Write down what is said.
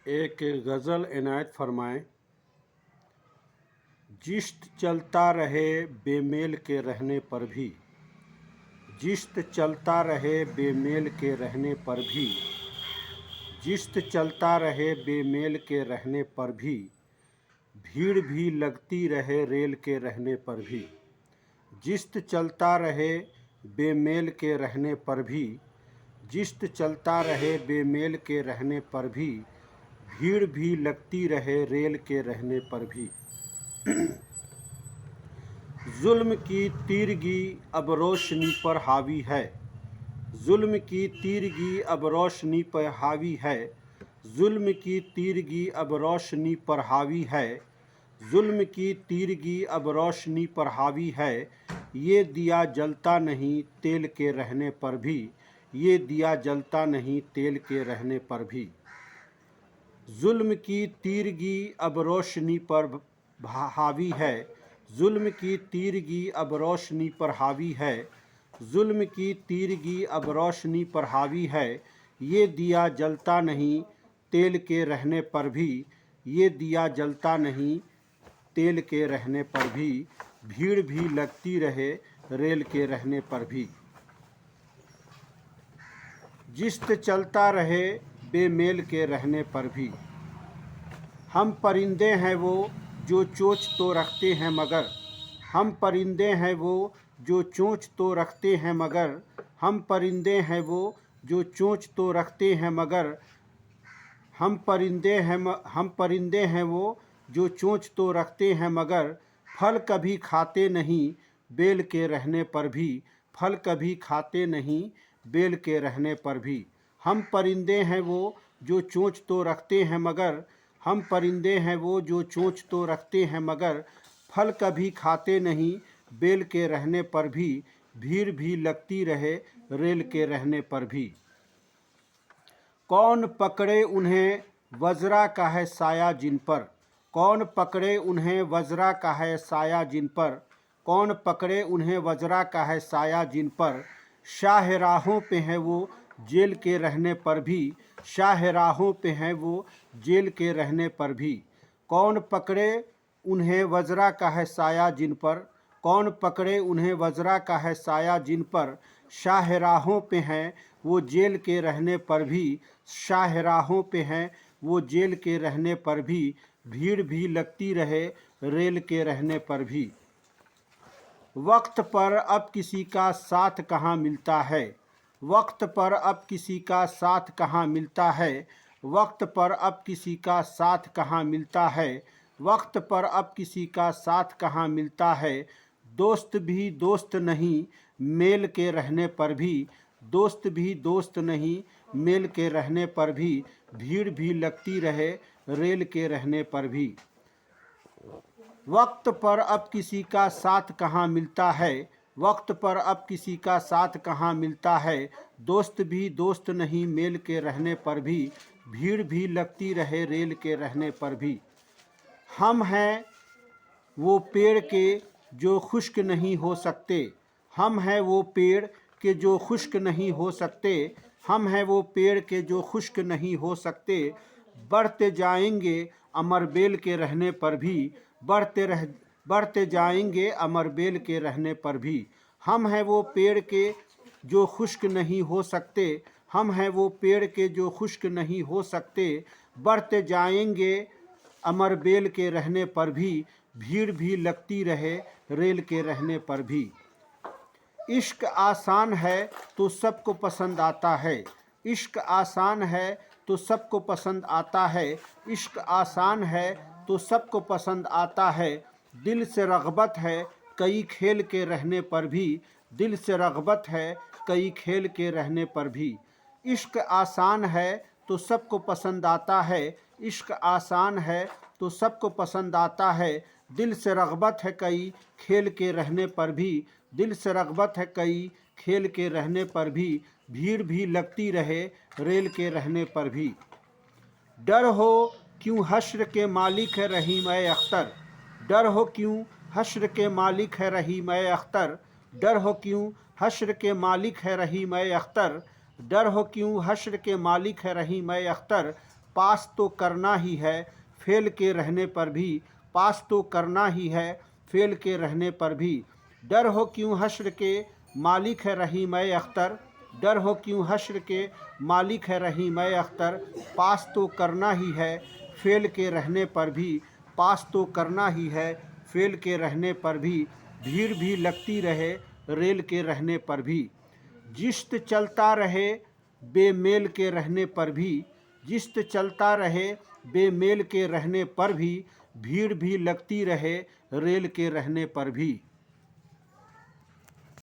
एक गज़ल इनायत फरमाएं। जिश्त चलता रहे बेमेल के रहने पर भी, जिश्त चलता रहे बेमेल के रहने पर भी, जिश्त चलता रहे बेमेल के रहने पर भी, भीड़ भी लगती रहे रेल के रहने पर भी। जिश्त चलता रहे बेमेल के रहने पर भी, जिश्त चलता रहे बेमेल के रहने पर भी, भीड़ भी लगती रहे रेल के रहने पर भी। जुल्म की तीरगी अब रोशनी पर हावी है, जुल्म की तीरगी अब रोशनी पर हावी है, जुल्म की तीरगी अब रोशनी पर हावी है, जुल्म की तीरगी अब रोशनी पर हावी है। ये दिया जलता नहीं तेल के रहने पर भी, ये दिया जलता नहीं तेल के रहने पर भी। जुल्म की तीरगी अब रोशनी पर हावी है, जुल्म की तीरगी अब रोशनी पर हावी है, जुल्म की तीरगी अब रोशनी पर हावी है। ये दिया जलता नहीं तेल के रहने पर भी, ये दिया जलता नहीं तेल के रहने पर भी, भीड़ भी लगती रहे रेल के रहने पर भी। जिश्त चलता रहे बेमेल के रहने पर भी। हम परिंदे हैं वो जो चोंच तो रखते हैं मगर, हम परिंदे हैं वो जो चोंच तो रखते हैं मगर, हम परिंदे हैं वो जो चोंच तो रखते हैं मगर, हम परिंदे हैं वो जो चोंच तो रखते हैं मगर, फल कभी खाते नहीं बेल के रहने पर भी, फल कभी खाते नहीं बेल के रहने पर भी। हम परिंदे हैं वो जो चोंच तो रखते हैं मगर, हम परिंदे हैं वो जो चोंच तो रखते हैं मगर, फल कभी खाते नहीं बेल के रहने पर भी, भीड़ भी लगती रहे रेल के रहने पर भी। कौन पकड़े उन्हें वज्रा का है साया जिन पर, कौन पकड़े उन्हें वज्रा का है साया जिन पर, कौन पकड़े उन्हें वज्रा का है साया जिन पर। शाहराहों पे हैं वो जेल के रहने पर भी, शाहराहों पे हैं वो जेल के रहने पर भी। कौन पकड़े उन्हें वज्रा का है साया जिन पर, कौन पकड़े उन्हें वज्रा का है साया जिन पर। शाहराहों पे हैं वो जेल के रहने पर भी, शाहराहों पे हैं वो जेल के रहने पर भी, भीड़ भी लगती रहे रेल के रहने पर भी। वक्त पर अब किसी का साथ कहाँ मिलता है, वक्त पर अब किसी का साथ कहाँ मिलता है, वक्त पर अब किसी का साथ कहाँ मिलता है, वक्त पर अब किसी का साथ कहाँ मिलता है। दोस्त भी दोस्त नहीं मेल के रहने पर भी, दोस्त भी दोस्त नहीं मेल के रहने पर भी, भीड़ भी लगती रहे रेल के रहने पर भी। वक्त पर अब किसी का साथ कहाँ मिलता है, वक्त पर अब किसी का साथ कहाँ मिलता है। दोस्त भी दोस्त नहीं मेल के रहने पर भी, भीड़ भी लगती रहे रेल के रहने पर भी। हम हैं वो पेड़ के जो खुश्क नहीं हो सकते, हम हैं वो पेड़ के जो खुश्क नहीं हो सकते, हम हैं वो पेड़ के जो खुश्क नहीं हो सकते। बढ़ते जाएंगे अमर बेल के रहने पर भी, बढ़ते जाएंगे अमर बेल के रहने पर भी। हम हैं वो पेड़ के जो खुश्क नहीं हो सकते, हम हैं वो पेड़ के जो खुश्क नहीं हो सकते। बढ़ते जाएंगे अमर बेल के रहने पर भी, भीड़ भी लगती रहे रेल के रहने पर भी। इश्क आसान है तो सबको पसंद आता है, इश्क आसान है तो सबको पसंद आता है, इश्क आसान है तो सबको पसंद आता है। दिल से रग़बत है कई खेल के रहने पर भी, दिल से रग़बत है कई खेल के रहने पर भी। इश्क आसान है तो सबको पसंद आता है, इश्क आसान है तो सबको पसंद आता है। दिल से रग़बत है कई खेल के रहने पर भी, दिल से रग़बत है कई खेल के रहने पर भी, भीड़ भी लगती रहे रेल के रहने पर भी। डर हो क्यों हश्र के मालिक है रहीम अख्तर, डर हो क्यों हश्र के मालिक है रहीम अख्तर, डर हो क्यों हश्र के मालिक है रहीम अख्तर, डर हो क्यों हश्र के मालिक है रहीम अख्तर। पास तो करना ही है, फेल के रहने पर भी पास तो करना ही है, फेल के रहने पर भी। डर हो क्यों हश्र के, मालिक है रहीम अख्तर, डर हो क्यों हश्र के, मालिक है रहीम अख्तर, पास तो करना ही है, फेल के रहने पर भी पास तो करना ही है, फेल के रहने पर भी। भीड़ भी लगती रहे, रेल के रहने पर भी। जिस्त चलता रहे, बेमेल के रहने पर भी, जिस्त चलता रहे, बेमेल के रहने पर भी। भीड़ भी लगती रहे, रेल के रहने पर भी।